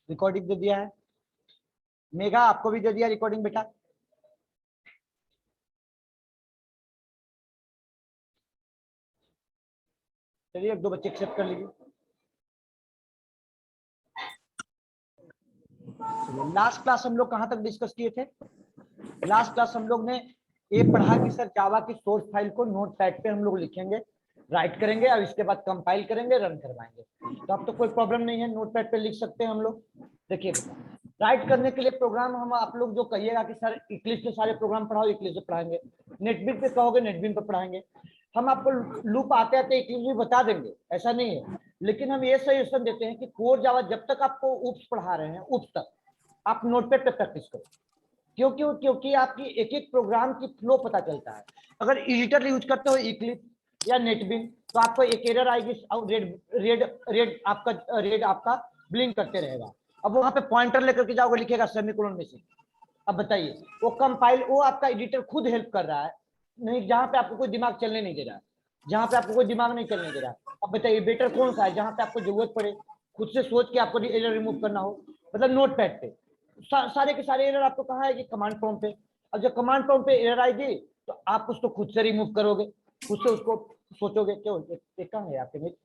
Recording दे दिया है। मेघा आपको भी दे दिया रिकॉर्डिंग बेटा। चलिए एक दो बच्चे एक्सेप्ट कर लीजिए। लास्ट क्लास हम लोग कहां तक डिस्कस किए थे? लास्ट क्लास हम लोग ने ये पढ़ा कि सर जावा की सोर्स फाइल को नोटपैड पे हम लोग लिखेंगे, राइट करेंगे और इसके बाद कंपाइल करेंगे, रन करवाएंगे। तो अब तो कोई प्रॉब्लम नहीं है, नोटपैड पे लिख सकते हैं हम लोग। देखिए राइट करने के लिए प्रोग्राम हम आप लोग जो कहिएगा कि सर इक्लिप्स पे सारे प्रोग्राम पढ़ाओ, इक्लिप्स पे पढ़ाएंगे। नेटबीन पे कहोगे नेटबीन पे पढ़ाएंगे। हम आपको लूप आते आते इक्लिप्स भी बता देंगे, ऐसा नहीं है। लेकिन हम ये सजेशन देते हैं कि कोर जावा जब तक आपको उप्स पढ़ा रहे हैं उप्स तक आप नोटपैड पे प्रैक्टिस करो। क्योंकि आपकी एक एक प्रोग्राम की फ्लो पता चलता है। अगर एडिटर यूज करते हो इक्लिप्स या नेटबीन तो आपको एक एरर आएगी, रेड आपका ब्लिंक करते रहेगा। अब वहां पे पॉइंटर लेकर के जाओगे, लिखेगा सेमीकोलन मिसिंग। अब बताइए वो कंपाइल, वो आपका एडिटर खुद हेल्प कर रहा है, नहीं जहां पे आपको कोई दिमाग चलने नहीं दे रहा है, जहां पे आपको कोई दिमाग नहीं चलने दे रहा है। अब बताइए बेटर कौन सा है, जहां पे आपको जरूरत पड़े खुद से सोच के आपको एरर रिमूव करना हो, मतलब नोटपैड पे। सारे के सारे एरर आपको कहाँ आएगी? कमांड प्रॉम्प्ट पे। अब जब कमांड प्रॉम्प्ट पे एरर आएगी तो आप उसको खुद से रिमूव करोगे, खुद से उसको सोचोगे। क्यों कहाँ है आपके मित्र?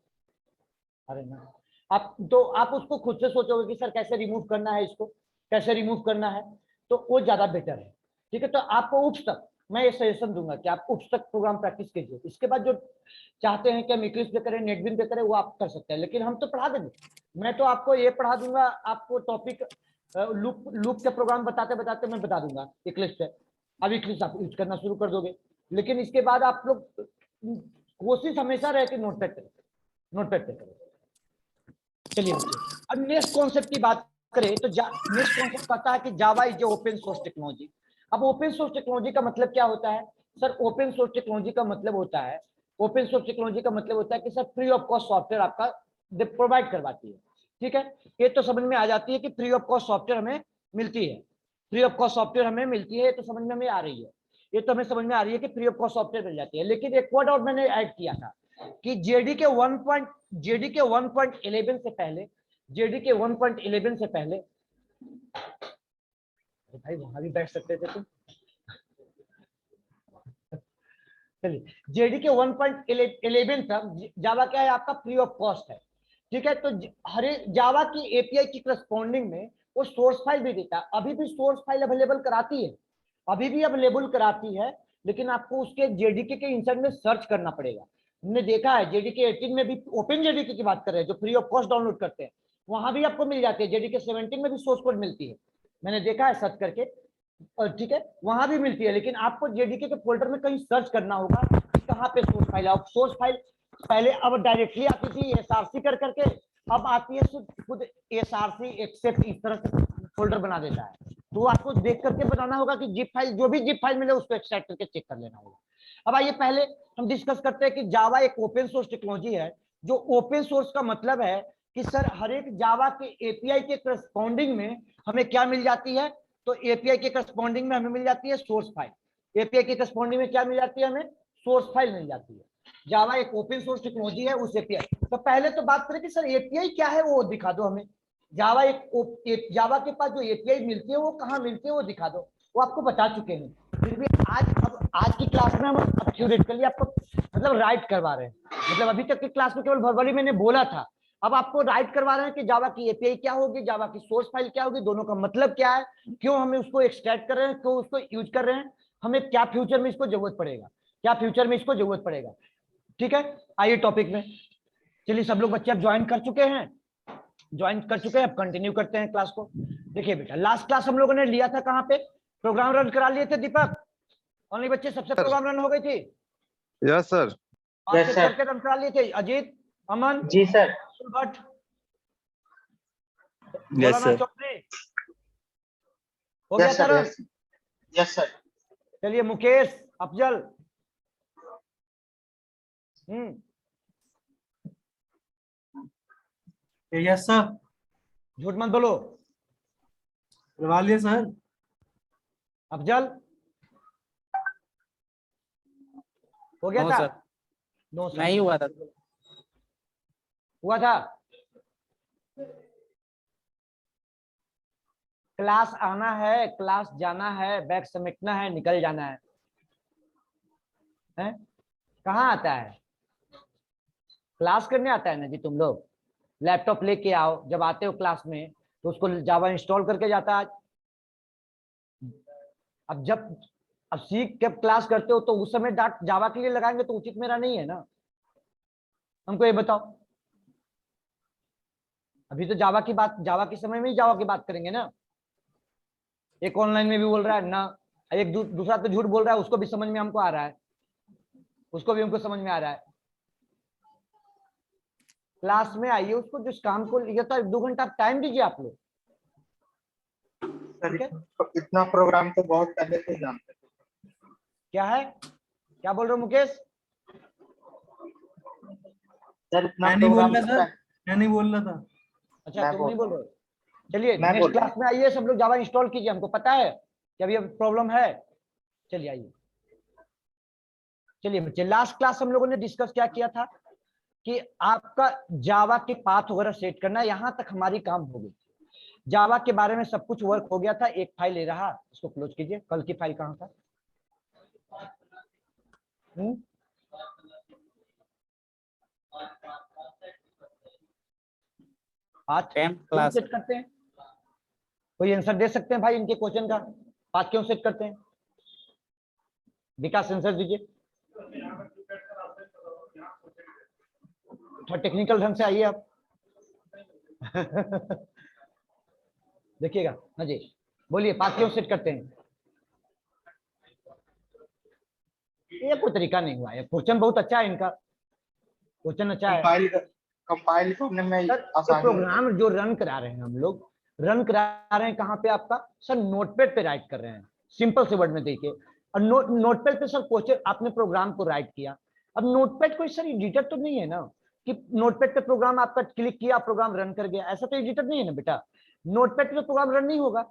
अरे ना, आप तो आप उसको खुद से सोचोगे कि सर कैसे रिमूव करना है, इसको कैसे रिमूव करना है, तो वो ज्यादा बेटर है। ठीक है, तो आपको उप्स तक मैं ये सजेशन दूंगा कि आप उप्स तक प्रोग्राम प्रैक्टिस कीजिए। इसके बाद जो चाहते हैं कि हम इक्लिप्स पे करें, नेटबीन पे करें, वो आप कर सकते हैं, लेकिन हम तो पढ़ा देंगे। मैं तो आपको ये पढ़ा दूंगा, आपको टॉपिक लूप लूप के प्रोग्राम बताते बताते मैं बता दूंगा इक्लिप्स पे। अब इक्लिप्स आप यूज करना शुरू कर दोगे, लेकिन इसके बाद आप लोग कोशिश हमेशा रहे कि नोटपैड पे करें। चलिए अब नेक्स्ट कॉन्सेप्ट की बात करें तो नेक्स्ट कॉन्सेप्ट कहता है कि Java is open source technology. अब ओपन सोर्स टेक्नोलॉजी का मतलब क्या होता है? सर ओपन सोर्स टेक्नोलॉजी का मतलब होता है, ओपन सोर्स टेक्नोलॉजी का मतलब होता है कि sir free of cost software आपका प्रोवाइड करवाती है। ठीक है, ये तो समझ में आ जाती है कि फ्री ऑफ कॉस्ट सॉफ्टवेयर हमें मिलती है, फ्री ऑफ कॉस्ट सॉफ्टवेयर हमें मिलती है, ये तो समझ में हमें आ रही है, ये तो हमें समझ में आ रही है कि फ्री ऑफ कॉस्ट सॉफ्टवेयर मिल जाती है। लेकिन एक वर्ड और मैंने ऐड किया था कि जेडी के 1.11 से पहले, जेडी के 1.11 से पहले, भाई वहां भी बैठ सकते थे तुम। चलिए जेडी के 1.11 तक जावा क्या है आपका? फ्री ऑफ कॉस्ट है। ठीक है, तो हर जावा की एपीआई की करस्पॉन्डिंग में वो सोर्स फाइल भी देता है, अभी भी सोर्स फाइल अवेलेबल कराती है, अभी भी अवेलेबल कराती है, लेकिन आपको उसके जेडीके के इंसर्ट में सर्च करना पड़ेगा। हमने देखा है जेडीके 18 में भी, ओपन जेडीके की बात कर रहे हैं जो फ्री ऑफ कॉस्ट डाउनलोड करते हैं, वहां भी आपको मिल जाती है। जेडीके 17 में भी सोर्स कोड मिलती है, मैंने देखा है सर्च करके। ठीक है, वहां भी मिलती है, लेकिन आपको जेडीके के फोल्डर में कहीं सर्च करना होगा कि कहाँ पे सोर्स फाइल है। सोर्स फाइल पहले अब डायरेक्टली आती थी एसआरसी कर करके, अब आती है खुद एसआरसी एक्सेप्ट, इस तरह से फोल्डर बना देता है। तो आपको देख करके बनाना होगा कि जिप फाइल, जो भी जिप फाइल मिले उसको एक्सट्रैक्ट करके चेक कर लेना होगा। अब आइए पहले हम डिस्कस करते हैं कि जावा एक ओपन सोर्स टेक्नोलॉजी है। जो ओपन सोर्स का मतलब है कि सर हर एक जावा के एपीआई के करस्पॉन्डिंग में हमें क्या मिल जाती है? तो एपीआई के करस्पॉन्डिंग में हमें मिल जाती है सोर्स फाइल। एपीआई के करस्पॉन्डिंग में क्या मिल जाती है? हमें सोर्स फाइल मिल जाती है। जावा एक ओपन सोर्स टेक्नोलॉजी है, उस एपीआई। तो पहले तो बात करें कि सर एपीआई क्या है, वो दिखा दो हमें। जावा के पास जो एपीआई मिलती है वो कहाँ मिलती है वो दिखा दो, वो आपको बता चुके हैं। फिर भी आज की क्लास में हम एक्यूरेटली आपको मतलब राइट करवा रहे हैं। मतलब अभी तक की क्लास में केवल वर्बली मैंने बोला था, अब आपको राइट करवा रहे हैं कि जावा की एपीआई क्या होगी, जावा की सोर्स फाइल क्या होगी, दोनों का मतलब क्या है, क्यों हमें उसको एक्सट्रैक्ट कर रहे हैं, क्यों उसको यूज कर रहे हैं, हमें क्या फ्यूचर में इसको जरूरत पड़ेगा, क्या फ्यूचर में इसको जरूरत पड़ेगा। ठीक है, आइए टॉपिक में। चलिए सब लोग बच्चे अब ज्वाइन कर चुके हैं, ज्वाइन कर चुके हैं, अब कंटिन्यू करते हैं क्लास को। देखिए बेटा लास्ट क्लास हम लोगों ने लिया था कहाँ पे? प्रोग्राम रन करा लिए थे दीपक, ऑनली बच्चे सबसे प्रोग्राम रन हो गई थी। Yes sir. आपके सर के रन करा लिए थे, अजीत, अमन जी सर। भट्ट, यस मौलाना सर। चौधरी, हो गया था रन? Yes sir. चलिए मुकेश, अफजल, यस सर। झूठ मत बोलो। करवा लिया सर। अफजल हो गया था? नो सर नहीं हुआ था। हुआ था? क्लास आना है, क्लास जाना है, बैग समेटना है, निकल जाना है, हैं? कहाँ आता है? क्लास करने आता है ना जी तुम लोग। लैपटॉप लेके आओ, जब आते हो क्लास में तो उसको जावा इंस्टॉल करके जाता है। अब जब अब सीख के क्लास करते हो तो उस समय डांट जावा के लिए लगाएंगे तो उचित मेरा नहीं है ना। हमको ये बताओ, अभी तो जावा की बात, जावा के समय में ही जावा की बात करेंगे ना। एक ऑनलाइन में भी बोल रहा है ना, एक दूसरा तो झूठ बोल रहा है, उसको भी समझ में हमको आ रहा है, उसको भी हमको समझ में आ रहा है। क्लास में आइए, उसको जिस काम को लिया था 2 घंटा आप टाइम दीजिए आप लोग। सर ठीक है, इतना प्रोग्राम तो बहुत पहले से जानते थे। क्या है, क्या बोल रहे हो मुकेश? सर इतना मैं नहीं बोल प्रोग्राम रहा तो सर, मैं नहीं बोल रहा था। अच्छा मैं तुम बोल नहीं बोल रहा रहे हो। चलिए मैं नेक्स्ट बोल रहा क्लास में आइए, सब लोग जावा इंस्टॉल कीजिए, हमको पता है कि अभी प्रॉब्लम है। चलिए आइए। चलिए बच्चे, लास्ट क्लास हम लोगों ने डिस्कस क्या किया था कि आपका जावा के पाथ वगैरह सेट करना, यहां तक हमारी काम हो गई। जावा के बारे में सब कुछ वर्क हो गया था। एक फाइल ले रहा, इसको क्लोज कीजिए। कल की फाइल कहाँ था? पाथ क्यों क्लास सेट करते हैं? कोई आंसर दे सकते हैं भाई इनके क्वेश्चन का? पाथ क्यों सेट करते हैं? विकास आंसर दीजिए। थोड़ा टेक्निकल ढंग से आइए आप। देखिएगा। हाँ जी बोलिए, पाथ क्यों सेट करते हैं? ये कोई तरीका नहीं हुआ है, क्वेश्चन बहुत अच्छा है इनका, क्वेश्चन अच्छा है। कंपाइल करने में सर ये आसानी होती है। प्रोग्राम जो रन करा रहे हैं हम लोग, रन करा रहे हैं कहाँ पे आपका? सर नोटपैड पे राइट कर रहे हैं। सिंपल से वर्ड में देखिए, और नोटपैड पे सर क्वेश्चन आपने प्रोग्राम को राइट किया। अब नोटपैड कोई सर एडिटर तो नहीं है ना कि नोटपैड पे प्रोग्राम आपका क्लिक किया प्रोग्राम रन कर गया, ऐसा तो एडिटर नहीं है ना बेटा। नोटपैड पे प्रोग्राम रन नहीं होगा,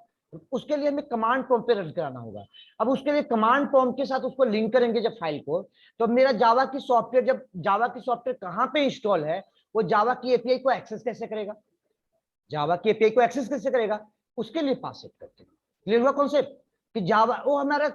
उसके लिए हमें कमांड प्रॉम्प्ट पे रन कराना होगा। अब उसके लिए कमांड प्रॉम्प्ट के साथ उसको लिंक करेंगे जब फाइल को, तो मेरा जावा की सॉफ्टवेयर, जब जावा की सॉफ्टवेयर कहाँ पे इंस्टॉल है, वो जावा की एपीआई को एक्सेस कैसे करेगा? जावा की एपीआई को एक्सेस कैसे करेगा? उसके लिए पास सेट करते हैं। क्लियर हुआ कॉन्सेप्ट? कि जावा वो हमारा,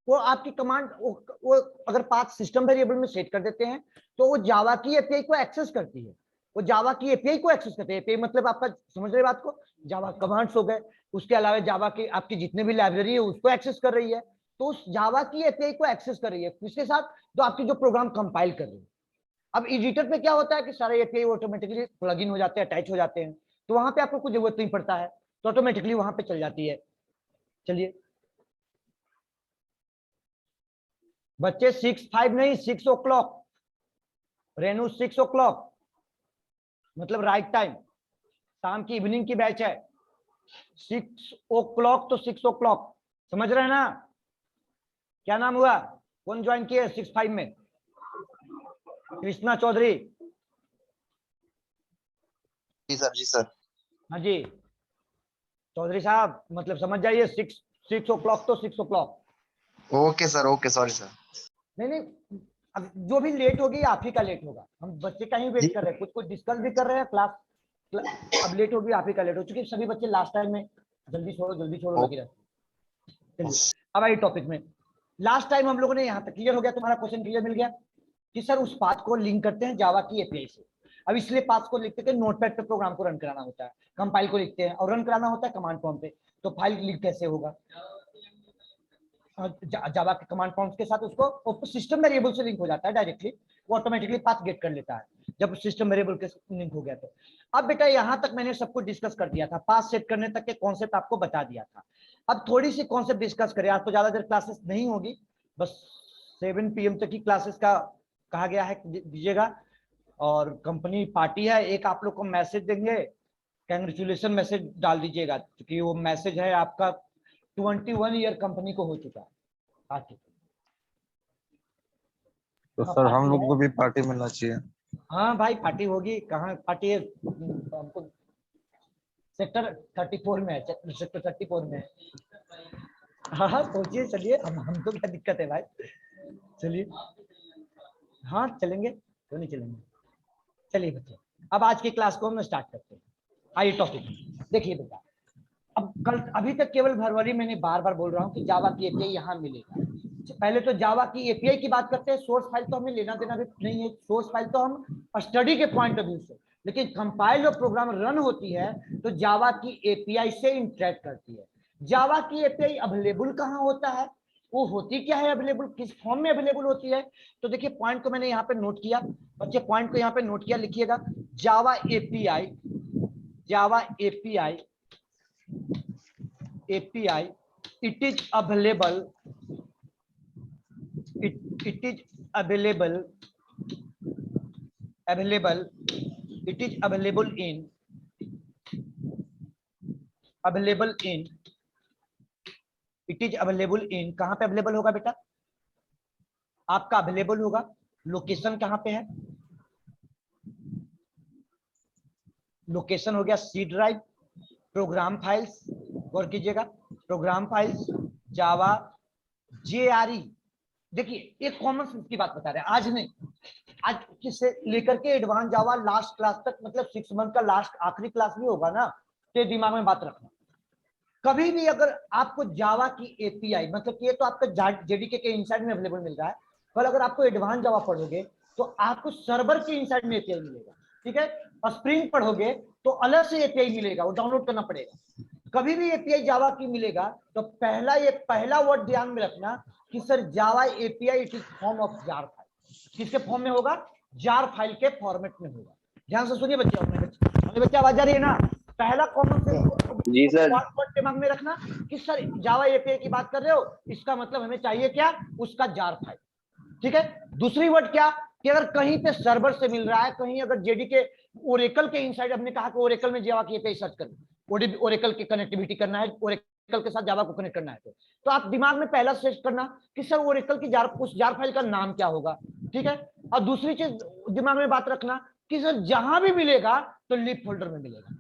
वो आपकी कमांड, वो अगर पाथ सिस्टम वेरिएबल में सेट कर देते हैं तो वो जावा की एपीआई को एक्सेस करती है। वो जावा की एपीआई को एक्सेस करते हैं। एपीआई मतलब आपका समझ रहे बात को, जावा कमांड्स हो गए, उसके अलावा जावा की आपकी जितने भी लाइब्रेरी है उसको एक्सेस कर रही है। तो उस जावा की एपीआई को एक्सेस कर रही है किसके साथ? जो आपकी जो प्रोग्राम कंपाइल कर रही है। अब एडिटर पे क्या होता है कि सारे एपीआई ऑटोमेटिकली प्लगइन हो जाते हैं, अटैच हो जाते हैं, तो वहां पे आपको कुछ जरूरत नहीं पड़ता है, तो ऑटोमेटिकली वहां पे चल जाती है। चलिए बच्चे 6:05 नहीं, 6 o'clock। रेनू 6 o'clock मतलब राइट टाइम, शाम की इवनिंग की बैच है। 6 o'clock तो 6 o'clock, समझ रहे हैं ना? क्या नाम हुआ, कौन ज्वाइन किया 6:05 में? कृष्णा चौधरी। जी सर, जी सर। हाँ जी चौधरी साहब, मतलब समझ जाइए, 6 o'clock तो 6 o'clock। Okay sir, okay, sorry sir. नहीं नहीं, अब जो भी लेट होगी आप ही का लेट होगा, हम बच्चे का ही वेट कर रहे हैं, कुछ कुछ डिस्कस भी कर रहे हैं क्लास। अब लेट होगी आप ही का लेट हो, चूंकि सभी बच्चे लास्ट टाइम में जल्दी छोड़ो लगे रहते हैं। चलिए अब आइए टॉपिक में। लास्ट टाइम हम लोगों ने यहाँ तक क्लियर हो गया, तुम्हारा क्वेश्चन क्लियर मिल गया कि सर उस पाथ को लिंक करते हैं जावा की एपीआई से। अब इसलिए पाथ को लिखते हैं, नोटपैड पे प्रोग्राम को रन कराना होता है, कंपाइल को लिखते हैं और रन कराना होता है कमांड प्रॉम्प्ट पे। तो फाइल लिंक कैसे होगा? जावा के कमांड प्रॉम्प्ट के साथ उसको सिस्टम वेरिएबल से लिंक हो जाता है डायरेक्टली, वो ऑटोमेटिकली पाथ गेट कर लेता है जब सिस्टम वेरिएबल के लिंक हो गया तो। अब बेटा यहां तक मैंने सब कुछ डिस्कस कर दिया था, पाथ सेट करने तक के कॉन्सेप्ट आपको बता दिया था। अब थोड़ी सी कॉन्सेप्ट डिस्कस करें, आज तो ज्यादा देर क्लासेस नहीं होगी, बस 7 PM तक की क्लासेस का कहा गया है दीजिएगा। और कंपनी पार्टी है, एक आप लोग को मैसेज देंगे, कंग्रेचुलेशन मैसेज डाल दीजिएगा, क्योंकि वो मैसेज है आपका 21 ईयर कंपनी को हो चुका है पार्टी। तो हाँ सर हम पार्टी लोग है। को भी पार्टी मिलना चाहिए। हाँ भाई पार्टी होगी, कहाँ पार्टी है? हमको सेक्टर 34 में है, सेक्टर 34 में है। हाँ हाँ सोचिए, चलिए हमको क्या दिक्कत है भाई, चलिए हाँ चलेंगे, क्यों नहीं चलेंगे। चलिए बच्चे अब आज की क्लास को हम स्टार्ट करते हैं। आइए टॉपिक देखिए बेटा। अब कल अभी तक केवल फरवरी मैंने बार बार बोल रहा हूँ कि जावा की एपीआई यहाँ मिलेगा। पहले तो जावा की एपीआई की बात करते हैं। सोर्स फाइल तो हमें लेना देना भी नहीं है, सोर्स फाइल तो हम स्टडी के पॉइंट ऑफ व्यू से, लेकिन कंपाइल और प्रोग्राम रन होती है तो जावा की एपीआई से इंटरेक्ट करती है। जावा की एपीआई अवेलेबल कहाँ होता है, वो होती क्या है, अवेलेबल किस फॉर्म में अवेलेबल होती है? तो देखिए पॉइंट को मैंने यहाँ पे नोट किया बच्चे, पॉइंट को यहाँ पे नोट किया, लिखिएगा Java API, Java API, API it is available, it is available, it is available in it is available in कहां पे अवेलेबल होगा बेटा? आपका अवेलेबल होगा, लोकेशन कहां पे है? लोकेशन हो गया सी ड्राइव, प्रोग्राम फाइल्स, गौर कीजिएगा, प्रोग्राम फाइल्स जावा जेआरई। देखिए एक कॉमन सेंस की बात बता रहे हैं, आज नहीं, आज किससे लेकर के एडवांस जावा लास्ट क्लास तक, मतलब 6 मंथ का लास्ट आखिरी क्लास भी होगा ना, तो दिमाग में बात रखना। कभी भी अगर आपको जावा की एपीआई, मतलब कि ये तो आपका जेडीके के इनसाइड में अवेलेबल मिल रहा है, कल अगर आपको एडवांस जावा पढ़ोगे तो आपको सर्वर के इनसाइड में एपीआई मिलेगा, ठीक है? और स्प्रिंग पढ़ोगे तो अलग से एपीआई मिलेगा, वो डाउनलोड करना पड़ेगा। कभी भी एपीआई जावा की मिलेगा तो पहला वर्ड ध्यान में रखना कि sir Java API it is form of jar file. किसके फॉर्म में होगा? जार फाइल के फॉर्मेट में होगा। ध्यान से सुनिए बच्चे, अपने बच्चे आवाज आ रही है ना? पहला कॉमन सेंस जी सर। वर्ड दिमाग में रखना कि सर जावा एपीआई की बात कर रहे हो, इसका मतलब हमें चाहिए क्या? उसका जार फाइल, ठीक है? दूसरी वर्ड क्या कि अगर कहीं पे सर्वर से मिल रहा है, कहीं अगर जेडीके ओरेकल के इनसाइड, हमने कहा कि ओरेकल में जावा की एपीआई सर्च करना, ओरेकल की कनेक्टिविटी करना है, ओरेकल के साथ जावा को कनेक्ट करना है, तो आप दिमाग में पहला सेट करना कि सर ओरेकल की उस जार फाइल का नाम क्या होगा, ठीक है? और दूसरी चीज दिमाग में बात रखना कि सर जहां भी मिलेगा तो लिप फोल्डर में मिलेगा।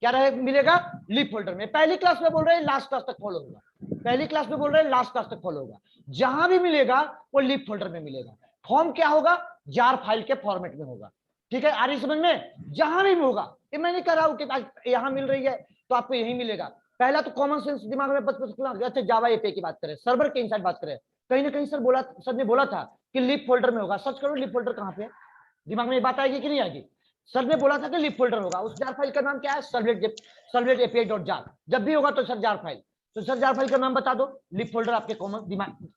क्या रहे मिलेगा? लिप फोल्डर में। पहली क्लास में बोल रहे हैं, लास्ट क्लास तक फॉलो होगा, पहली क्लास में बोल रहे हैं, लास्ट क्लास तक फॉलो होगा। जहां भी मिलेगा वो लिप फोल्डर में मिलेगा। फॉर्म क्या होगा? जार फाइल के फॉर्मेट में होगा, ठीक है? आ रही समझ में? जहां भी होगा, ये मैं नहीं कह रहा हूं कि यहां मिल रही है तो आपको यही मिलेगा। पहला तो कॉमन सेंस दिमाग में बस। अच्छा जावा एपीआई की बात करें, सर्वर के इनसाइड बात करें, कहीं ना कहीं सर ने बोला था कि लिप फोल्डर में होगा। सर्च करो लिप फोल्डर कहां पे है, दिमाग में बात आएगी कि नहीं आएगी? सर ने बोला था कि लिप फोल्डर होगा। उस जार फाइल का नाम क्या है? Servlet API dot jar. जब भी होगा तो सर जार फाइल, तो सर जार फाइल का नाम बता दो। लिप फोल्डर आपके कॉमन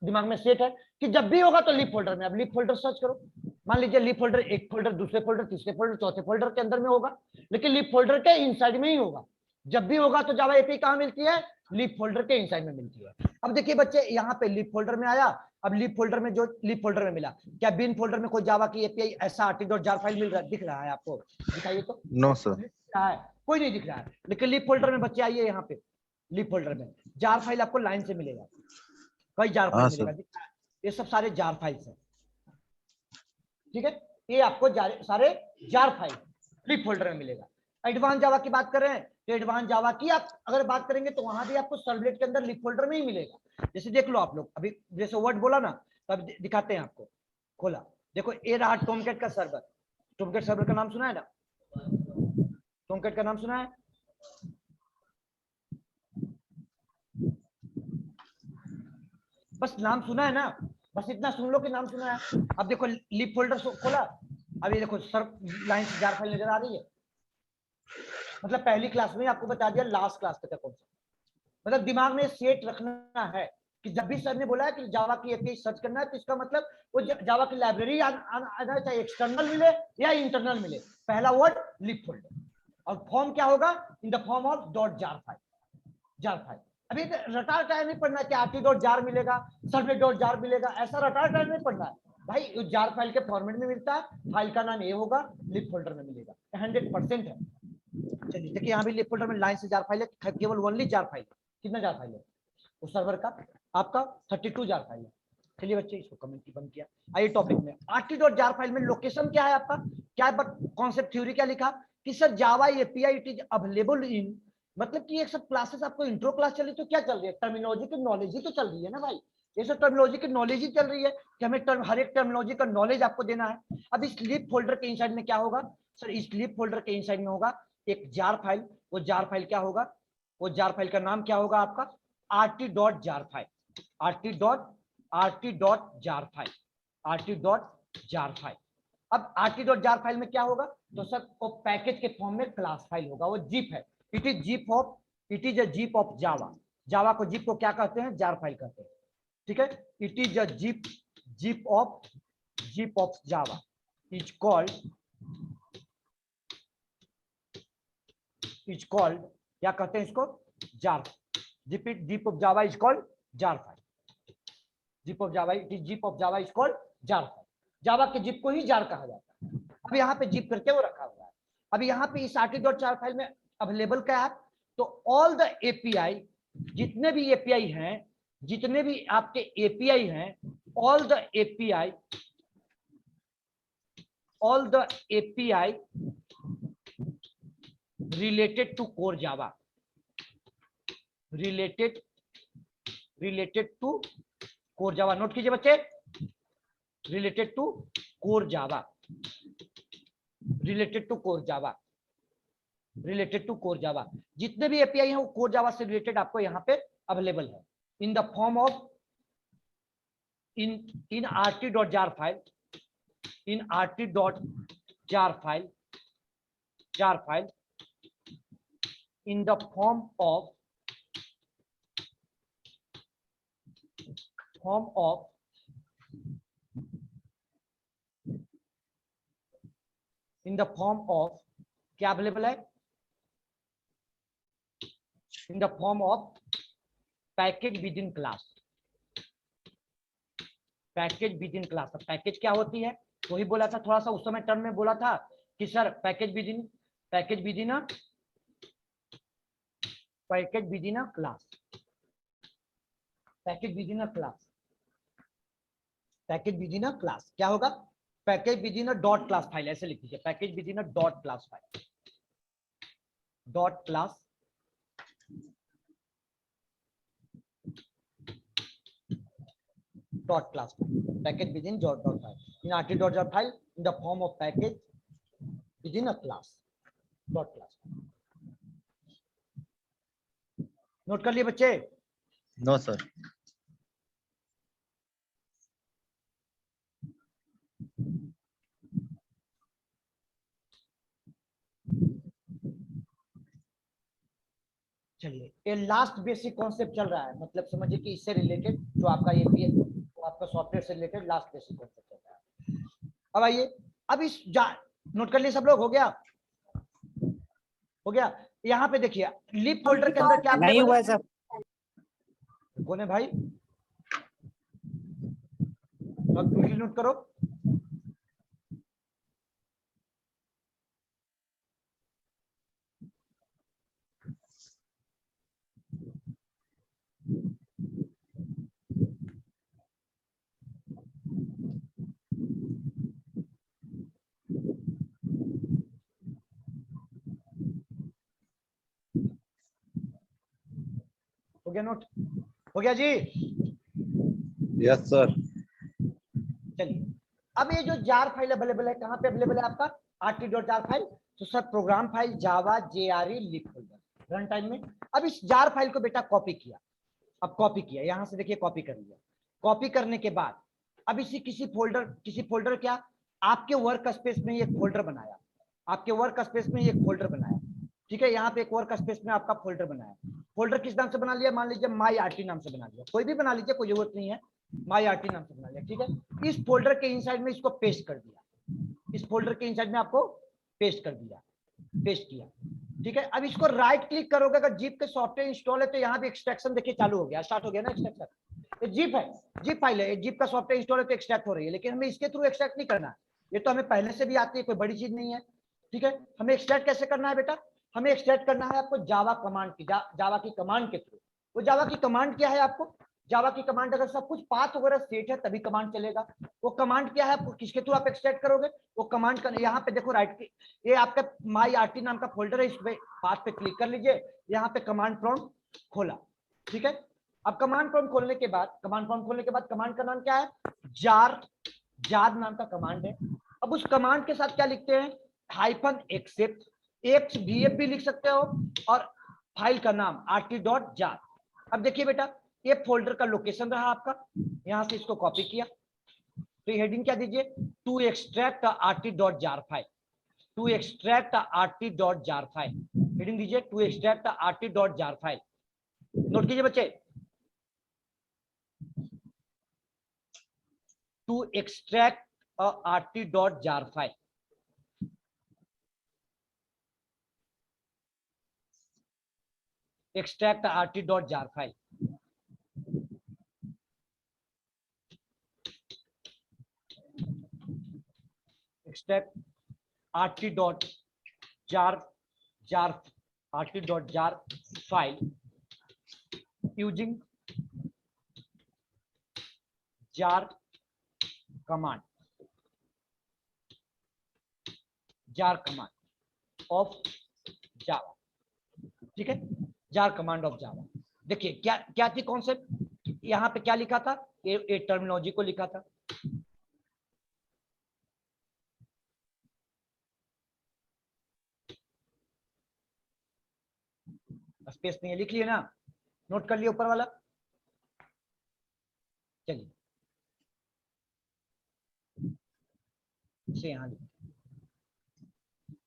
दिमाग में सेट है कि जब भी होगा तो लिप फोल्डर में। अब लिप फोल्डर सर्च करो, मान लीजिए लिप फोल्डर एक फोल्डर, दूसरे फोल्डर, तीसरे फोल्डर, चौथे फोल्डर के अंदर में होगा, लेकिन लिप फोल्डर के इनसाइड में ही होगा। जब भी होगा तो जावा एपीआई कहां मिलती है? लिप फोल्डर के इनसाइड में मिलती है। अब देखिए बच्चे, यहाँ पे लिप फोल्डर में आया। अब लिप फोल्डर में जो लिप फोल्डर में मिला, क्या बिन फोल्डर में कोई जावा की एपीआई ऐसा rt.jar फाइल मिल रहा है, दिख रहा है आपको? दिखाइए तो। No sir. कोई नहीं दिख रहा है, लेकिन लिप फोल्डर में बच्चे आइए, यहाँ पे लिप फोल्डर में जार फाइल आपको लाइन से मिलेगा, कई जार फाइल मिलेगा, दिख रहा है? ये सब सारे जार फाइल्स हैं, ठीक है? ये आपको सारे जार फाइल लिप फोल्डर में मिलेगा। एडवांस जावा की बात कर रहे हैं तो एडवांस जावा की आप अगर बात करेंगे तो वहां भी आपको सर्वलेट के अंदर लिप फोल्डर में ही मिलेगा। जैसे देख लो आप लोग, अभी जैसे वर्ड बोला ना, तब दिखाते हैं आपको। खोला, देखो ये रहा टॉमकैट का सर्वर। टॉमकैट सर्वर का नाम सुना है ना? टॉमकैट का नाम सुना है? बस नाम सुना है ना, बस इतना सुन लो कि नाम सुना है। अब देखो लिप फोल्डर खोला, अब ये देखो सर्व लाइन से जार फाइल नजर आ रही है। मतलब पहली क्लास में आपको बता दिया लास्ट क्लास तक कौन सा, मतलब दिमाग में सेट रखना है कि जब भी सर ने बोला है कि जावा की एपीआई सर्च करना है तो इसका मतलब वो जावा की लाइब्रेरी आना चाहे एक्सटर्नल मिले या इंटरनल मिले। पहला वर्ड लिप फोल्डर, और फॉर्म क्या होगा? In the form of dot jar file, jar file. अभी रटा रटाया नहीं पढ़ना कि rt.jar मिलेगा, सर्वलेट.jar मिलेगा, ऐसा रटा रटाया नहीं पढ़ना है भाई। उस जार फाइल के फॉर्मेट में मिलता है, फाइल का नाम ये होगा, लिप फोल्डर में मिलेगा, 100% है। चलिए देखिए यहाँ भी लिप फोल्डर में लाइन से जार फाइल है, केवल ओनली जार फाइल। कितना जार फाइल है उस सर्वर का? आपका 32 जार फाइल है। चलिए बच्चे इसको कमेंट की बंद किया। आइए टॉपिक में, rt.jar फाइल में लोकेशन क्या है आपका? क्या कॉन्सेप्ट थ्योरी क्या लिखा कि sir Java API it is available in, मतलब कि एक सब क्लासेस आपको इंट्रो क्लास चल रही तो क्या चल रही है? टर्मिनोलॉजी की नॉलेज ही तो चल रही है ना भाई। ये सब टर्मिनोलॉजी की नॉलेज ही चल रही है कि हमें हर एक टर्मिनोलॉजी का नॉलेज आपको देना है। अब इस लिप फोल्डर के इनसाइड में क्या होगा? सर इस लिप फोल्डर के इनसाइड में होगा एक जार फाइल। वो जार फाइल क्या होगा? वो जार फाइल का नाम क्या होगा आपका, rt.jar file, rt.jar file, rt.jar file. अब rt.jar फाइल में क्या होगा, तो सर वो पैकेज के फॉर्म में क्लास फाइल होगा, वो जीप है। It is a zip of Java. Java को जीप को क्या कहते हैं, जार फाइल कहते हैं, ठीक है। It is a zip of Java is called क्या कहते हैं इसको, jar. Zip of Java is called jar file. Zip of Java, it is zip of Java is called jar file. Java के zip को ही जार कहा जाता है। अब यहाँ पे जीप करके वो रखा हुआ है। अब यहाँ पे इस rt.jar फाइल में अवेलेबल क्या है, तो ऑल द एपीआई, जितने भी एपीआई हैं, जितने भी आपके एपीआई हैं, all the API related to core java, related to core java। Note कीजिए बच्चे, related to core java, related to core java, related to core java। जितने भी एपीआई हैं वो कोर जावा से रिलेटेड आपको यहाँ पे अवेलेबल है in the form of in rt.jar file, in rt.jar file, jar file, in the form of क्या अवेलेबल है, in the form of package within class, package with in class. Package क्या होती है, वही बोला था थोड़ा सा उस समय टर्म में बोला था कि sir package with in class, package with in class, package with in class क्या होगा, package with in dot class file, ऐसे लिख दीजिए, package with in dot class file, dot class dot class package within dot file, in rt.jar file in the form of package within a class, dot class। Note कर लिए बच्चे, no sir. चलिए ये last basic concept चल रहा है, मतलब समझिए कि इससे रिलेटेड जो आपका ये आपका सॉफ्टवेयर से रिलेटेड लास्ट बेसिक कॉन्सेप्ट चल रहा है। अब आइए, अब इस नोट कर लिए सब लोग, हो गया। यहाँ पे देखिए लिप फोल्डर के अंदर क्या नहीं हुआ है सर। कौन है भाई, अब नोट करो। हो गया नोट, हो गया जी, यस सर। चलिए अब ये जो जार फाइल अवेलेबल है, कहाँ पे अवेलेबल है आपका, rt.jar फाइल। तो सर प्रोग्राम फाइल जावा JRE lip folder run time में। अब इस जार फाइल को बेटा कॉपी किया, अब कॉपी किया यहाँ से देखिए, कॉपी कर लिया। कॉपी करने के बाद अब इसी किसी फोल्डर क्या, आपके वर्क स्पेस में एक फोल्डर बनाया, आपके वर्क स्पेस में एक फोल्डर बनाया, ठीक है। यहाँ पे एक वर्क स्पेस में आपका फोल्डर बनाया, फोल्डर किस नाम से बना लिया, मान लीजिए माई आरटी नाम से बना लिया, कोई भी बना लीजिए, कोई जरूरत नहीं है, माई आरटी नाम से बना लिया, ठीक है। इस फोल्डर के इनसाइड में इसको पेस्ट कर दिया, इस फोल्डर के इनसाइड में आपको पेस्ट कर दिया, पेस्ट किया, ठीक है। अब इसको राइट क्लिक करोगे, अगर जीप के सॉफ्टवेयर इंस्टॉल है तो यहाँ पे एक्सट्रैक्शन देखिए चालू हो गया, स्टार्ट हो गया ना एक्सट्रैक्शन। ये जीप है, जीप फाइल है, जीप का सॉफ्टवेयर इंस्टॉल है तो एक्सट्रैक्ट हो रही है, लेकिन हमें इसके थ्रू एक्सट्रैक्ट नहीं करना है, ये तो हमें पहले से भी आती है, कोई बड़ी चीज नहीं है, ठीक है। हमें एक्सट्रैक्ट कैसे करना है बेटा, हमें एक्सट्रैक्ट करना है आपको जावा कमांड की, जावा की कमांड के थ्रू। वो जावा की कमांड क्या है, आपको जावा की कमांड, अगर सब कुछ पाथ वगैरह सेट है तभी कमांड चलेगा। वो कमांड क्या है, आपको किसके थ्रू आप एक्सट्रैक्ट करोगे, वो कमांड का यहाँ पे देखो राइट की, ये आपका माई आरटी नाम का फोल्डर है, इस पे पाथ पे क्लिक कर लीजिए, यहाँ पे कमांड प्रॉम्प्ट खोला, ठीक है। अब कमांड प्रॉम्प्ट खोलने के बाद कमांड का नाम क्या है, जार नाम का कमांड है। अब उस कमांड के साथ क्या लिखते हैं, -एक्सेप्ट, XVF भी लिख सकते हो और फाइल का नाम rt.jar। अब देखिए बेटा, ये फोल्डर का लोकेशन रहा आपका, यहां से इसको कॉपी किया, तो हेडिंग क्या दीजिए, to extract rt.jar file, to extract rt.jar file, heading दीजिए to extract rt.jar file. Note कीजिए बच्चे, to extract rt.jar file. Extract rt.jar file, extract rt.jar file using jar command of java। ठीक है, jar command of java। देखिए क्या क्या थी concept, यहां पे क्या लिखा था, ये टर्मिनोलॉजी को लिखा था, स्पेस नहीं है, लिख लिए ना, नोट कर लिए ऊपर वाला। चलिए यहाँ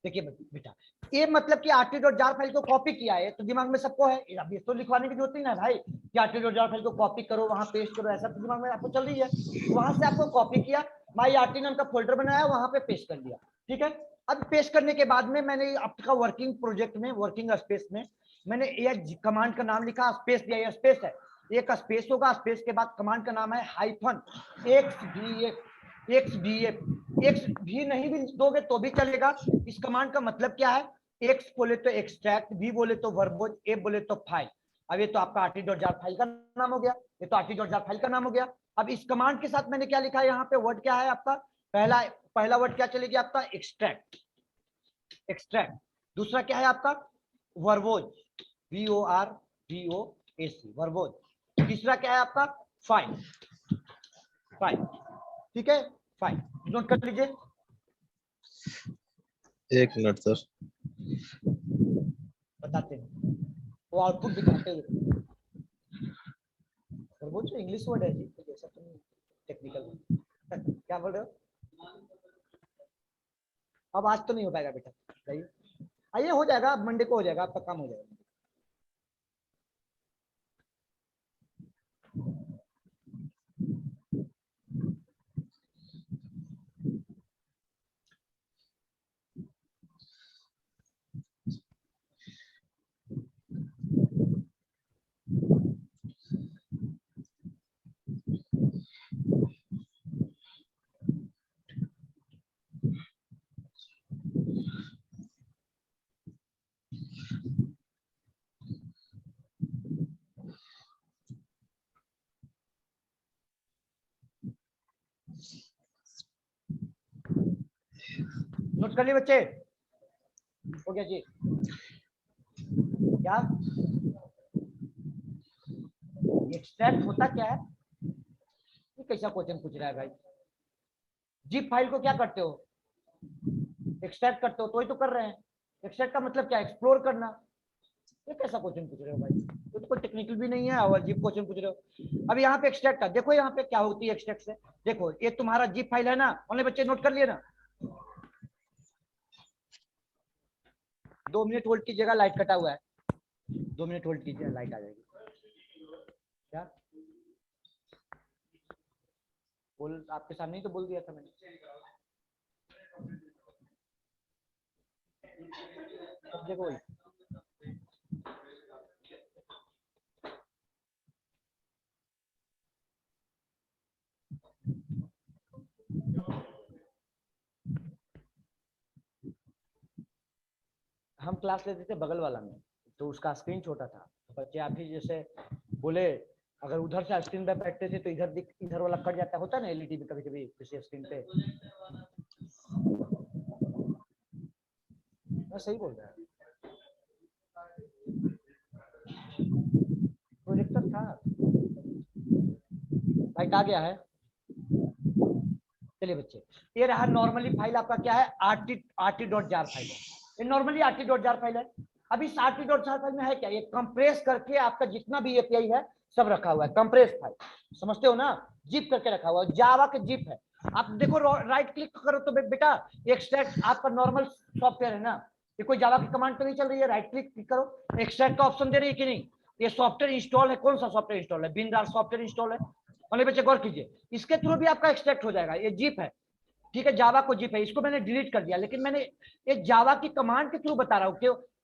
देखिए बेटा, ये मतलब कि rt.jar फाइल को कॉपी किया है, तो दिमाग में सबको है, अब ये तो लिखवाने की जरूरत नहीं ना भाई कि rt.jar फाइल को कॉपी करो वहां पेस्ट करो, ऐसा तो दिमाग में आपको चल रही है, वहां से आपको कॉपी किया, माई आरटी नाम का फोल्डर बनाया, वहां पे पेस्ट कर दिया। ठीक है, अब पेस्ट करने के बाद में मैंने आपका वर्किंग प्रोजेक्ट में, वर्किंग स्पेस में मैंने ये कमांड का नाम लिखा, स्पेस दिया, ये स्पेस है, एक स्पेस होगा, स्पेस के बाद कमांड का नाम है हाइफन एक्स भी नहीं भी दोगे तो भी चलेगा। इस कमांड का मतलब क्या है, एक्स बोले तो एक्सट्रैक्ट, बी बोले तो वर्बोज, ए बोले तो फाइल। अब ये तो आपका rt.jar फाइल का नाम हो गया, ये तो rt.jar फाइल का नाम हो गया। अब इस कमांड के साथ मैंने क्या लिखा है, यहाँ पे वर्ड क्या है आपका, पहला वर्ड क्या चलेगी आपका, एक्सट्रैक्ट। दूसरा क्या है आपका, वर्बोज, VORBOAC, वर्बोज। तीसरा क्या है आपका, फाइल। ठीक है, फाइल नोट कर लीजिए। एक मिनट सर। बताते हैं, वो आउटपुट दिखाते हुए, वर्बोज इंग्लिश वर्ड है जी, जैसा तुम टेक्निकल क्या बोल रहे हो, अब आज तो नहीं हो पाएगा बेटा, आइए हो जाएगा, अब मंडे को हो जाएगा, आपका काम हो जाएगा। नोट कर लिए बच्चे, हो गया जी, क्या एक्सट्रैक्ट होता क्या है, ये कैसा क्वेश्चन पूछ रहा है भाई, जिप फाइल को क्या करते हो, एक्सट्रैक्ट करते हो, तो ही तो कर रहे हैं, एक्सट्रैक्ट का मतलब क्या, एक्सप्लोर करना, ये कैसा क्वेश्चन पूछ रहे हो भाई, ये तो कोई टेक्निकल भी नहीं है और जिप क्वेश्चन पूछ रहे हो। अब यहाँ पे एक्सट्रैक्ट का देखो, यहाँ पे क्या होती है एक्सट्रैक्ट से, देखो ये तुम्हारा जिप फाइल है ना, ओनली बच्चे नोट कर लिए ना, 2 मिनट होल्ड कीजिएगा, लाइट कटा हुआ है, 2 मिनट होल्ड कीजिए, लाइट आ जाएगी। क्या बोल, आपके सामने ही तो बोल दिया था मैंने, अब देखो हम क्लास लेते थे बगल वाला में, तो उसका स्क्रीन छोटा था, तो बच्चे आप ही जैसे बोले, अगर उधर से स्क्रीन पे बैठते थे तो इधर वाला कट जाता, होता ना एलईडी में कभी कभी किसी स्क्रीन पे, मैं सही बोल रहा है, प्रोजेक्टर था, लाइट आ गया है। चलिए बच्चे, ये रहा नॉर्मली फाइल आपका क्या है, rt.jar फाइल है, ये नॉर्मली rt.jar फाइल है। अब इस RT.jar फाइल में है क्या, ये कंप्रेस करके आपका जितना भी एपीआई है सब रखा हुआ है, कंप्रेस फाइल, समझते हो ना, जिप करके रखा हुआ है, जावा के जिप है। आप देखो राइट क्लिक करो तो बेटा एक्सट्रैक्ट आपका नॉर्मल सॉफ्टवेयर है ना, ये कोई जावा की कमांड तो नहीं चल रही है, राइट क्लिक करो, एक्सट्रैक्ट का ऑप्शन दे रही है कि नहीं, ये सॉफ्टवेयर इंस्टॉल है, कौन सा सॉफ्टवेयर इंस्टॉल है, बिंदार सॉफ्टवेयर इंस्टॉल है, और बच्चे गौर कीजिए इसके थ्रू भी आपका एक्सट्रैक्ट हो जाएगा, ये जिप है, ठीक है, जावा को जिप है, इसको मैंने डिलीट कर दिया, लेकिन मैंने ये जावा की कमांड के थ्रू बता रहा हूँ,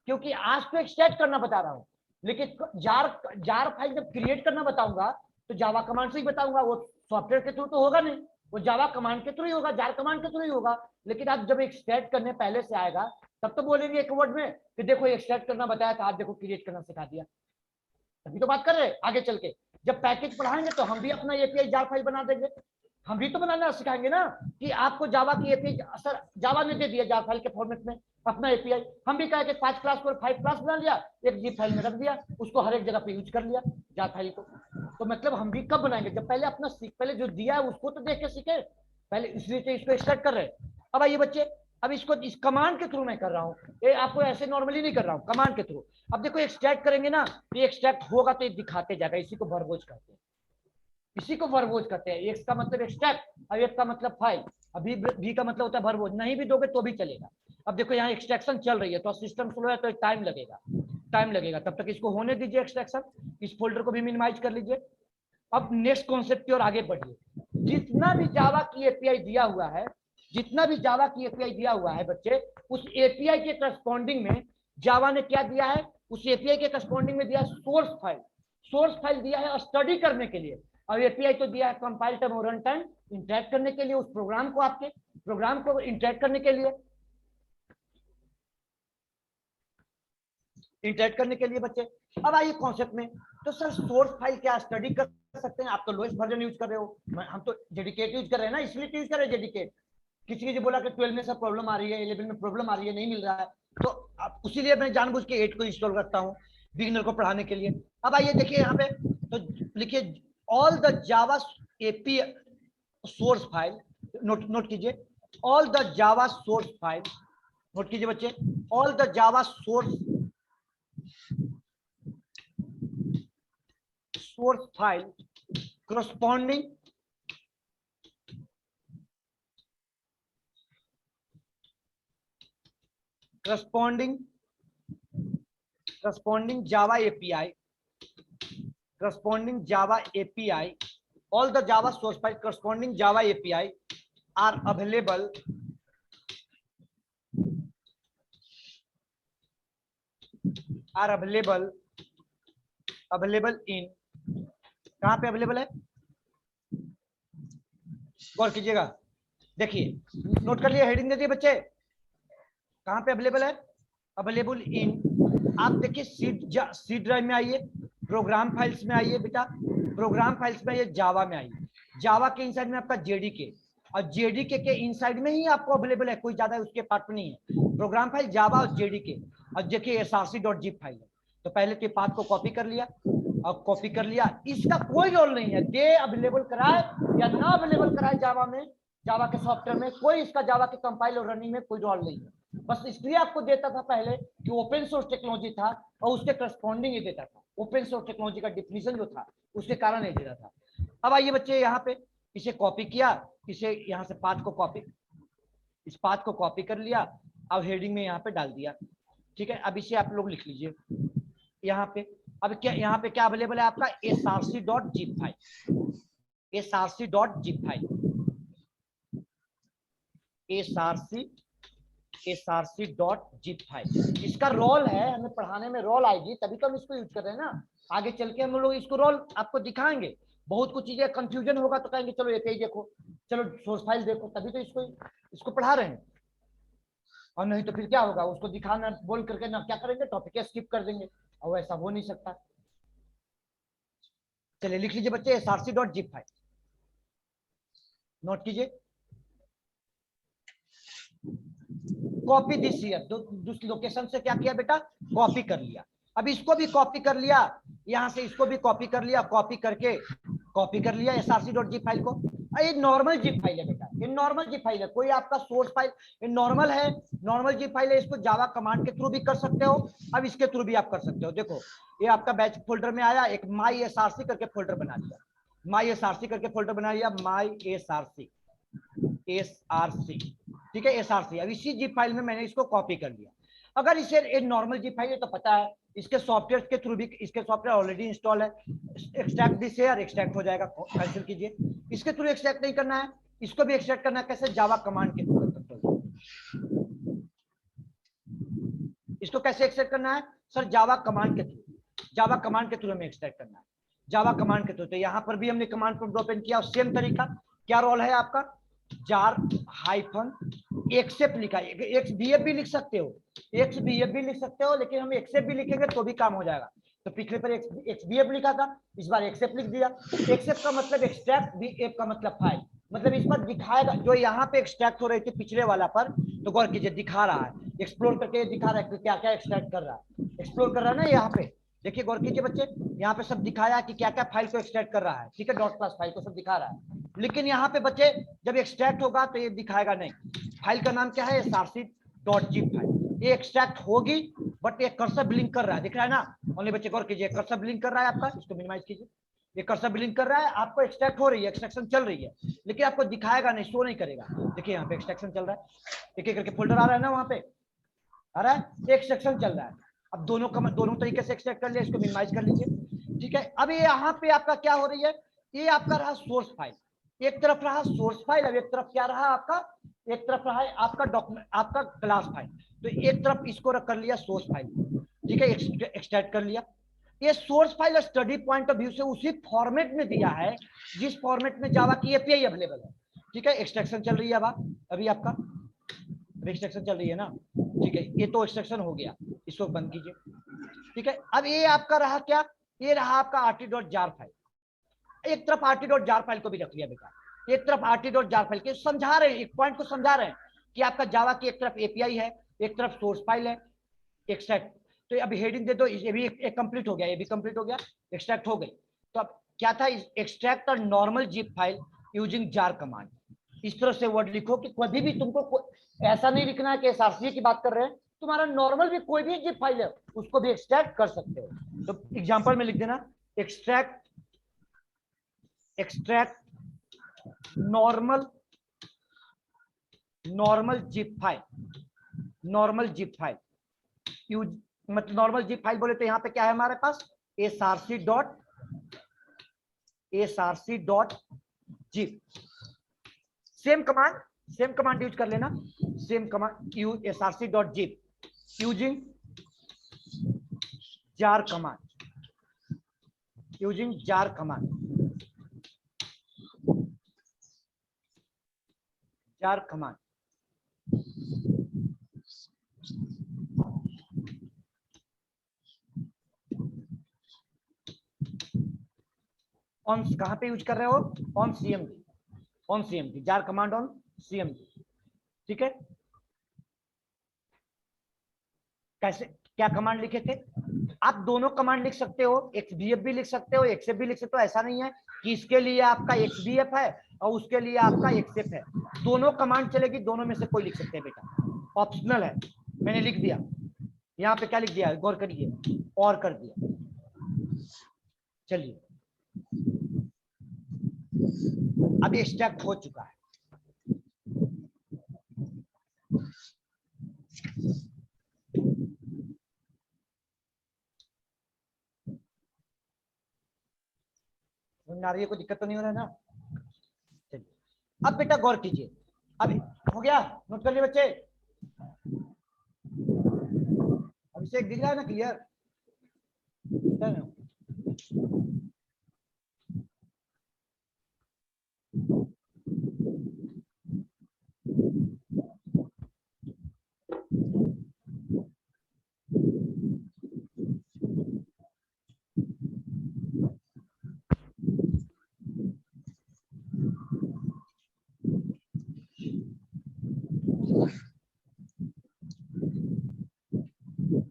क्योंकि आज तो एक्सट्रैक्ट करना बता रहा हूँ, लेकिन जार फाइल जब क्रिएट करना बताऊंगा तो जावा कमांड से ही बताऊंगा, वो सॉफ्टवेयर के थ्रू तो होगा नहीं, वो जावा कमांड के थ्रू ही होगा, जार कमांड के थ्रू ही होगा। लेकिन आप जब एक्सट्रैक्ट करने पहले से आएगा तब तो बोलेंगे एक वर्ड में कि देखो एक्सट्रैक्ट करना बताया था, आज देखो क्रिएट करना सिखा दिया, तभी तो बात कर रहे हैं। आगे चल के जब पैकेज पढ़ाएंगे तो हम भी अपना एपीआई जार फाइल बना देंगे, हम भी तो बनाना सिखाएंगे ना, कि आपको जावा की एपीआई सर जावा ने दे दिया जार फाइल के फॉर्मेट में अपना एपीआई, हम भी कहे कि 5 क्लास को 5 क्लास बना लिया, एक जिप फाइल में रख दिया, उसको हर एक जगह पे यूज कर लिया जार फाइल को। तो मतलब हम भी कब बनाएंगे, जब पहले अपना पहले जो दिया है उसको तो देख के सीखे पहले, इसलिए तो इसको एक्सट्रैक्ट कर रहे हैं। अब आइए बच्चे, अब इसको इस कमांड के थ्रू मैं कर रहा हूँ, ये आपको ऐसे नॉर्मली नहीं कर रहा हूँ, कमांड के थ्रू। अब देखो एक्सट्रैक्ट करेंगे ना, ये एक्सट्रैक्ट होगा तो ये दिखाते जाएगा, इसी को वर्बोज कहते हैं, इसी को वर्बोज कहते हैं। एक्स का मतलब एक्सट्रैक्ट और एक का मतलब फाइल, अभी भी का मतलब होता है वर्बोज, नहीं भी दोगे तो भी चलेगा। अब देखो यहाँ एक्सट्रैक्शन चल रही है तो सिस्टम स्लो है तो टाइम लगेगा, तब तक इसको होने दीजिए एक्सट्रैक्शन, इस फोल्डर को भी मिनिमाइज कर लीजिए। अब नेक्स्ट कॉन्सेप्ट की ओर आगे बढ़िए, जितना भी जावा की एपीआई दिया हुआ है, जितना भी जावा की एपीआई दिया हुआ है बच्चे, उस एपीआई के करस्पॉन्डिंग में जावा ने क्या दिया है, उस एपीआई के करस्पॉन्डिंग में दिया है सोर्स फाइल दिया है स्टडी करने के लिए, और एपीआई तो दिया है कंपाइल टाइम और रन टाइम इंटरैक्ट करने के लिए, उस प्रोग्राम को आपके प्रोग्राम को इंटरैक्ट करने के लिए बच्चे। अब आइए कॉन्सेप्ट में, तो सर सोर्स फाइल क्या स्टडी कर सकते हैं, आप तो लोएस्ट वर्जन यूज कर रहे हो, हम तो जेडीकेट यूज कर रहे हैं ना, इसलिए यूज कर रहे हैं जेडीकेट। किसी बोला कि 12 में सब प्रॉब्लम आ रही है, 11 में प्रॉब्लम आ रही है, नहीं मिल रहा है, तो अब उसीलिए मैं जानबूझ के 8 को इंस्टॉल करता हूँ बिगिनर को पढ़ाने के लिए। अब आइए देखिए यहाँ पे, तो लिखिए all the Java API source file, note कीजिए, all the Java source file, note कीजिए बच्चे, all the Java source file corresponding Java API, all the Java source file corresponding Java API are available in, कहां पे available है, गौर कीजिएगा, देखिए note कर लिया, हेडिंग दे दिए बच्चे, कहां पे अवेलेबल है, अवेलेबल इन, आप देखिए सी ड्राइव में आइए, प्रोग्राम फाइल्स में आइए बेटा, प्रोग्राम फाइल्स में आइए, जावा में आइए, जावा के इनसाइड में आपका जेडीके, और जेडीके के इनसाइड में ही आपको अवेलेबल है, कोई ज्यादा उसके पार्ट में नहीं है, प्रोग्राम फाइल जावा और जेडीके, और देखिए src.zip फाइल है, तो पहले तो पाथ को कॉपी कर लिया, और कॉपी कर लिया, इसका कोई रोल नहीं है, दे अवेलेबल कराए या ना अवेलेबल कराए जावा में, जावा के सॉफ्टवेयर में कोई इसका जावा के कंपाइल और रनिंग में कोई रोल नहीं है, बस इसलिए आपको देता था पहले कि ओपन सोर्स टेक्नोलॉजी था और उसके करस्पॉन्डिंग ही देता था, ओपन सोर्स टेक्नोलॉजी का डिफिनीशन जो था उसके कारण ही देता था। अब आइए बच्चे यहाँ पे, इसे कॉपी किया, इसे यहाँ से पाथ को कॉपी, इस पाथ को कॉपी कर लिया, अब हेडिंग में यहाँ पे डाल दिया, ठीक है। अब इसे आप लोग लिख लीजिए यहाँ पे, अब क्या यहाँ पे क्या अवेलेबल है आपका, src.zip file, src.zip file, src.zip file, इसका रोल है, हमें पढ़ाने में रोल आएगी तभी तो हम इसको यूज कर रहे हैं ना, आगे चल के हम लोग इसको रोल आपको दिखाएंगे, बहुत कुछ चीजें कंफ्यूजन होगा तो कहेंगे चलो एपीआई देखो, चलो सोर्स फाइल देखो, तभी तो इसको पढ़ा रहे हैं, और नहीं तो फिर क्या होगा, उसको दिखाना बोल करके ना क्या करेंगे, टॉपिक स्किप कर देंगे, और ऐसा हो नहीं सकता। चलिए लिख लीजिए बच्चे src.zip फाइल, नोट कीजिए, कॉपी दिस हियर, दूसरी लोकेशन से क्या किया बेटा, कॉपी कर लिया, अब इसको भी कॉपी कर लिया, यहां से इसको भी कॉपी कर लिया, कॉपी कर लिया src.zip फाइल को, ये नॉर्मल जिप फाइल है बेटा, ये नॉर्मल जी फाइल है, कोई आपका सोर्स फाइल ये नॉर्मल है, नॉर्मल जी फाइल है, इसको जावा कमांड के थ्रू भी कर सकते हो, अब इसके थ्रू भी आप कर सकते हो। देखो ये आपका बैच फोल्डर में आया, एक माई एसआरसी करके फोल्डर बना दिया, माई एसआरसी करके फोल्डर बना दिया, माई एसआरसी एसआरसी, ठीक है एसआरसी। अब इसी जी फाइल में मैंने इसको कॉपी कर लिया। अगर इसे एक नॉर्मल जी फाइल है तो पता है इसके सॉफ्टवेयर के थ्रू भी, इसके सॉफ्टवेयर ऑलरेडी इंस्टॉल है, एक्सट्रैक्ट दिस है और एक्सट्रैक्ट हो जाएगा, कैंसिल कीजिए। इसके थ्रू एक्सट्रैक्ट नहीं करना है, इसको भी एक्सट्रैक्ट करना है, कैसे जावा कमांड के थ्रू कर सकते हो। इसको कैसे एक्सट्रैक्ट करना है सर, जावा कमांड के थ्रू, जावा कमांड के थ्रू हमें एक्सट्रैक्ट करना है, जावा कमांड के थ्रू। तो यहां पर भी हमने कमांड प्रॉम्प्ट ओपन किया और सेम तरीका, क्या रोल है आपका, जार हाइफन एक्सेप्ट लिखा है, एक्सबीएफ भी लिख सकते हो, एक्सबीएफ भी लिख सकते हो, लेकिन हम एक्सेप्ट भी लिखेंगे तो भी काम हो जाएगा। तो पिछले पर एक्सबीएफ लिखा था, इस बार एक्सेप्ट लिख दिया। एक्सेप्ट का मतलब एक्सट्रैक्ट, बीएफ का मतलब फाइल, मतलब इस पर दिखाएगा जो यहाँ पे एक्सट्रैक्ट हो रही थी पिछले वाला पर, तो गौर कीजिए दिखा रहा है, एक्सप्लोर करके दिखा रहा है कि क्या क्या एक्सट्रैक्ट कर रहा है, एक्सप्लोर कर रहा है ना यहाँ पे, देखिए गौर कीजिए बच्चे, यहाँ पे सब दिखाया कि क्या क्या फाइल को एक्सट्रैक्ट कर रहा है, ठीक है, डॉट क्लास फाइल को सब दिखा रहा है। लेकिन यहाँ पे बच्चे जब एक्सट्रैक्ट होगा तो ये दिखाएगा नहीं। फाइल का नाम क्या है, src.zip फाइल, ये एक्सट्रैक्ट होगी बट ये कर्सर ब्लिंक कर रहा है, दिख रहा है ना ओनली बच्चे, गौर कीजिए कर्सर ब्लिंक कर रहा है आपका, इसको मिनिमाइज कीजिए, ये कर्सर ब्लिंक कर रहा है, आपको एक्सट्रैक्ट हो रही है, एक्सट्रैक्शन चल रही है, लेकिन आपको दिखाएगा नहीं, शो नहीं करेगा। देखिए यहाँ पे एक्सट्रैक्शन चल रहा है, एक एक करके फोल्डर आ रहा है ना, वहां पे आ रहा है, एक्सट्रैक्शन चल रहा है। अब दोनों तरीके से एक्सट्रैक्ट कर लिया, इसको मिनिमाइज कर लीजिए, ठीक है। अब ये यहाँ पे आपका क्या हो रही है, ये आपका रहा सोर्स फाइल, एक तरफ रहा सोर्स फाइल, अब एक तरफ क्या रहा आपका, एक तरफ रहा है आपका डॉक्यूमेंट, आपका क्लास फाइल, तो एक तरफ इसको रख कर लिया सोर्स फाइल, ठीक है, एक्सट्रैक्ट कर लिया। ये source file study point of view से उसी फॉर्मेट में दिया है जिस फॉर्मेट में जावा की एपीआई अवेलेबल है, ठीक है। एक्सट्रैक्शन चल रही है अब अभी आपका एक्सट्रैक्शन चल रही है ना, ठीक है, ये तो एक्सट्रैक्शन हो गया, इसको बंद कीजिए, ठीक है। अब ये आपका रहा क्या, ये रहा आपका rt.jar फाइल, एक तरफ rt.jar फाइल को भी रख लिया बेटा, एक तरफ rt.jar फाइल के समझा रहे हैं, एक पॉइंट को समझा रहे हैं कि आपका जावा की एक तरफ एपीआई है, एक तरफ सोर्स फाइल है, एक्सट्रैक्ट। तो अभी हेडिंग दे दो, ये भी एक कंप्लीट हो गया, ये भी कंप्लीट हो गया, एक्सट्रैक्ट हो गई। तो अब क्या था, एक्सट्रैक्ट और normal zip file using jar command, इस तरह से वर्ड लिखो कि कभी भी तुमको ऐसा नहीं लिखना है कि एसआरसी की बात कर रहे हैं, तुम्हारा नॉर्मल भी कोई भी जिप फाइल है उसको भी एक्सट्रैक्ट कर सकते हो। तो एग्जांपल में लिख देना, extract normal zip file, normal zip file use, मतलब नॉर्मल जिप फाइल बोले तो यहाँ पे क्या है हमारे पास, src.zip, सेम कमांड यूज कर लेना, same command src.zip using jar command, on कहां पे यूज कर रहे हो, on CMD, jar command on CMD, ठीक है। कैसे, क्या कमांड लिखे थे, आप दोनों कमांड लिख सकते हो, एक्सबीएफ भी लिख सकते हो, एक्सेप भी लिख सकते हो, ऐसा नहीं है कि इसके लिए आपका एक्सबीएफ है और उसके लिए आपका एक्सेप है, दोनों कमांड चलेगी, दोनों में से कोई लिख सकते हैं बेटा, ऑप्शनल है। मैंने लिख दिया, यहाँ पे क्या लिख दिया, गौर करिए, और कर दिया, चलिए अब एक्सट्रैक्ट हो चुका है, नारियल को दिक्कत तो नहीं हो रहा है ना, चलिए अब बेटा गौर कीजिए, अब हो गया, नोट कर लिए बच्चे, अभिषेक दिख रहा है ना क्लियर,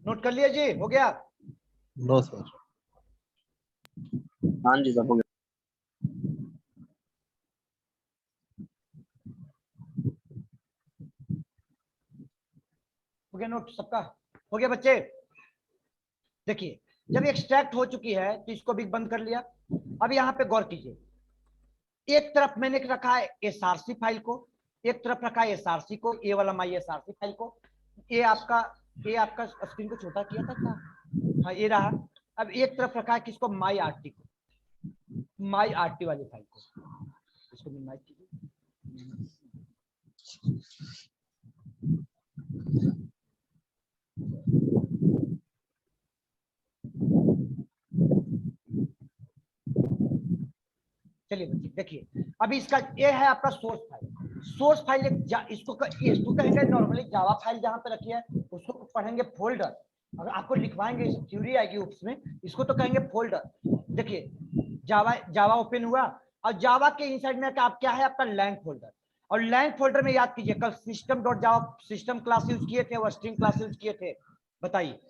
नोट कर लिया जी, हो गया। No sir. हाँ जी सर, हो गया। गया नोट सबका? हो गया बच्चे? देखिए जब एक्सट्रैक्ट हो चुकी है तो इसको भी बंद कर लिया। अब यहाँ पे गौर कीजिए, एक तरफ मैंने रखा है एसआरसी फाइल को, एक तरफ रखा है एसआरसी को, ये वाला माई एसआरसी फाइल को। ये आपका स्क्रीन को छोटा किया था क्या? हाँ ये रहा। अब एक तरफ रखा है किसको? माई आरटी को, माई आरटी वाली फाइल को। इसको मिनिमाइज कीजिए। चलिए बच्चे देखिए, अभी इसका ये है आपका सोर्स फाइल। सोर्स फाइल इसको कहेंगे नॉर्मली जावा फाइल जहां पे रखी है उसको पढ़ेंगे फोल्डर। अगर आपको लिखवाएंगे थ्योरी आएगी उसमें, इसको तो कहेंगे फोल्डर। देखिए जावा ओपन हुआ और जावा के इनसाइड में आप क्या है आपका लैंग फोल्डर। और लैंग फोल्डर में याद कीजिए कल सिस्टम डॉट जावा सिस्टम क्लास यूज किए थे और स्ट्रिंग क्लास यूज किए थे, बताइए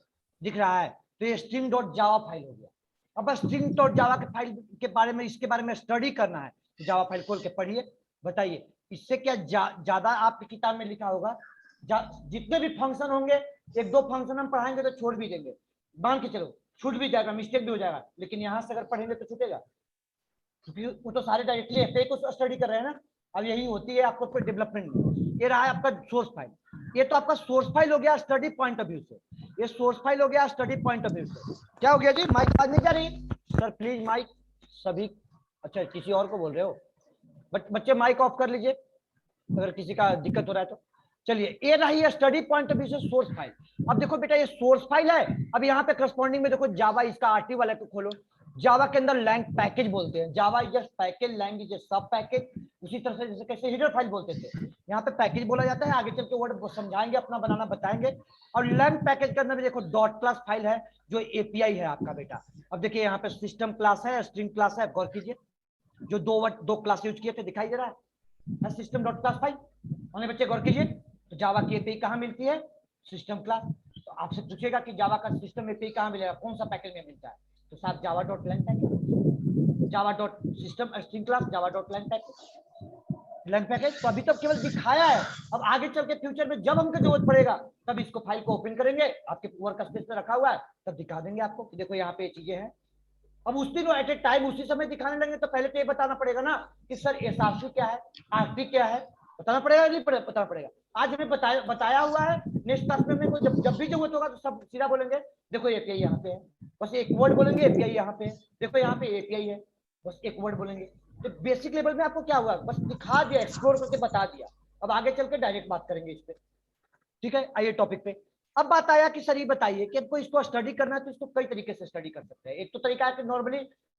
दिख रहा है? तो ये स्ट्रिंग डॉट जावा फाइल हो गया। अब बस स्ट्रिंग डॉट जावा के फाइल के बारे में, इसके बारे में स्टडी करना है तो जावा फाइल खोल के पढ़िए। बताइए इससे क्या ज्यादा आपकी किताब में लिखा होगा? जितने भी फंक्शन होंगे, एक दो फंक्शन हम पढ़ाएंगे तो छोड़ भी देंगे, मान के चलो छूट भी जाएगा, मिस्टेक भी हो जाएगा, लेकिन यहाँ से अगर पढ़ेंगे तो छूटेगा, क्योंकि वो तो सारे डायरेक्टली एफए को स्टडी कर रहे हैं ना। अब यही होती है आपको फिर डेवलपमेंट में। ये रहा है आपका सोर्स फाइल। ये तो आपका सोर्स फाइल हो गया स्टडी पॉइंट ऑफ व्यू से, ये सोर्स फाइल हो गया स्टडी पॉइंट ऑफ व्यू से। क्या हो गया जी? माइक आवाज नहीं जा रही सर? प्लीज माइक सभी, अच्छा किसी और को बोल रहे हो? बच्चे माइक ऑफ कर लीजिए अगर किसी का दिक्कत हो रहा है तो। चलिए ये रही है स्टडी पॉइंट ऑफ व्यू से सोर्स फाइल। अब देखो बेटा ये सोर्स फाइल है। अब यहाँ पे करस्पॉन्डिंग में देखो जावा, इसका आरटी वाला को खोलो। जावा के अंदर लैंग पैकेज बोलते हैं, Java is just package, lang is sub package. उसी तरह से जैसे कैसे हीडर फाइल बोलते थे, यहाँ पे पैकेज बोला जाता है। आगे चल के वर्ड समझाएंगे, अपना बनाना बताएंगे। और लैंग पैकेज के अंदर भी देखो डॉट क्लास फाइल है जो एपीआई है आपका बेटा। अब देखिए यहाँ पे सिस्टम क्लास है, स्ट्रिंग क्लास है, गौर कीजिए जो दो क्लास यूज किए थे दिखाई दे रहा है सिस्टम डॉट क्लास फाइल। और बच्चे गौर कीजिए तो जावा की एपीआई कहाँ मिलती है? System class. तो आपसे पूछेगा कि जावा का सिस्टम एपीआई कहाँ मिलेगा, कौन सा पैकेज में मिलता है? तो साथ Java dot lang package, Java dot system string class, Java dot lang package, lang package. तो अभी तक केवल दिखाया है, अब आगे चल के फ्यूचर में जब हमको जरूरत पड़ेगा तब इसको फाइल को ओपन करेंगे, आपके वर्क स्पेस में रखा हुआ है, तब दिखा देंगे आपको कि देखो यहाँ पे ये चीजें हैं। अब उस दिन एट ए टाइम उसी समय दिखाने लगे तो पहले तो ये बताना पड़ेगा ना कि सर एसआरसी क्या है, आरटी क्या है, बताना पड़ेगा नहीं बताना पड़ेगा। आज हमें बताया हुआ है, नेक्स्ट क्लास में को जब भी जरूरत होगा तो सब सीधा बोलेंगे देखो एपीआई यहाँ पे है, बस एक वर्ड बोलेंगे एपीआई यहाँ पे है, देखो यहाँ पे एपीआई है, बस एक वर्ड बोलेंगे। तो बेसिक लेवल में आपको क्या हुआ, बस दिखा दिया, एक्सप्लोर करके बता दिया। अब आगे चल के डायरेक्ट बात करेंगे इस पे, ठीक है? आइए टॉपिक पे। अब बात आया कि सर ये बताइए कि आपको इसको स्टडी करना है तो इसको कई तरीके से स्टडी कर सकते हैं। एक तो तरीका है कि नॉर्मली